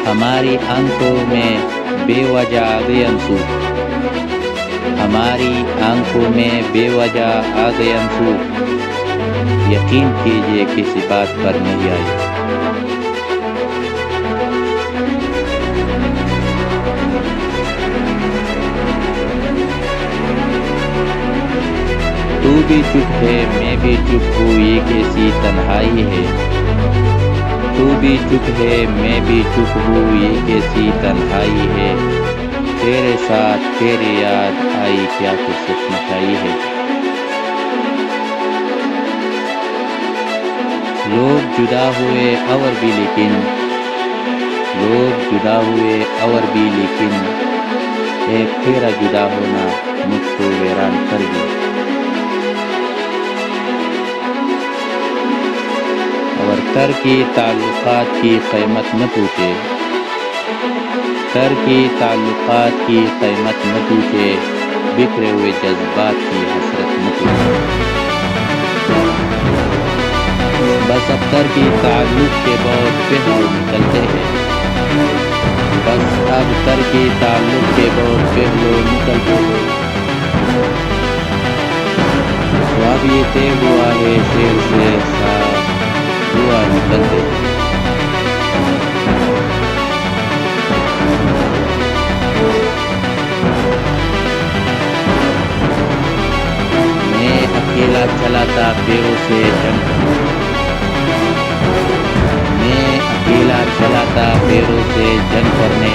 ہماری آنکھوں میں بے وجہ آ گئے آنسو، ہماری آنکھوں میں بے وجہ آ گئے آنسو، یقین کیجئے کسی بات پر نہیں آئی۔ تو بھی چپ ہے میں بھی چپ ہوں، یہ کیسی تنہائی ہے۔ تو بھی چپ ہے میں بھی چپ ہوں، یہ کیسی تنہائی ہے۔ تیرے ساتھ تیری یاد آئی کیا قصت مچائی ہے۔ لوگ جدا ہوئے اور بھی لیکن، لوگ جدا ہوئے اور بھی لیکن، ایک تیرا جدا ہونا مجھ کو ویران کر گیا۔ اور ترکی تعلقات کی قیمت نہ پوچھے، ترکی تعلقات کی قیمت نہ پوچھے، بکھرے ہوئے جذبات کی حسرت نہ پوچھے۔ بس اب ترکی تعلق کے بہت پہلو نکلتے ہیں، بس اب ترکی تعلق کے بہت پہلو نکلتے ہیں۔ تو اب یہ طے ہوا ہے شیر سے صاف دعا نکلتے ہیں۔ میں اکیلا چلا تھا پیروں سے جنگ کرنے، میں اکیلا چلا تھا پیروں سے جنگ کرنے،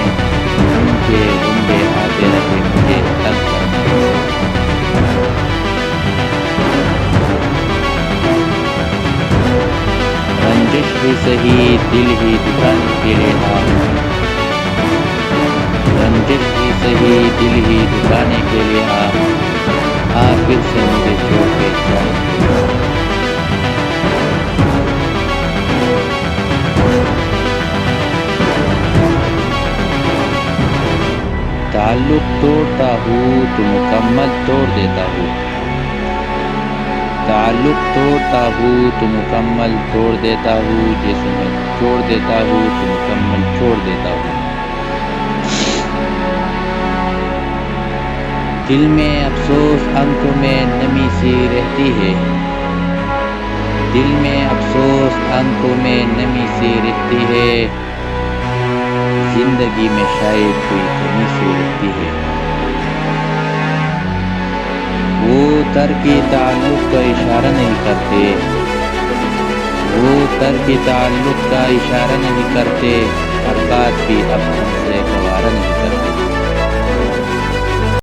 ان کے غنڈے آتے رہے مجھے تنگ کرنے۔ رنجش ہی سہی دل ہی دکھانے کے لیے رنجش ہی سہی دل ہی دکھانے کے لیے پھر سے مجھے چھوڑ کے جانے کے لیے۔ تعلق توڑتا ہوں تو مکمل توڑ دیتا ہوں، تعلق توڑتا ہوں تو مکمل توڑ دیتا ہوں، جیسے میں چھوڑ دیتا ہوں تو مکمل چھوڑ دیتا ہوں۔ دل میں افسوس آنکھوں میں نمی سی رہتی ہے، دل میں افسوس آنکھوں میں نمی سی رہتی ہے، زندگی میں شاید کوئی کمی سی رہتی ہے۔ وہ ترکی تعلق کا اشارہ نہیں کرتے، وہ ترکی تعلق کا اشارہ نہیں کرتے، ہر بات بھی اب ہم سے گوارا نہیں کرتے۔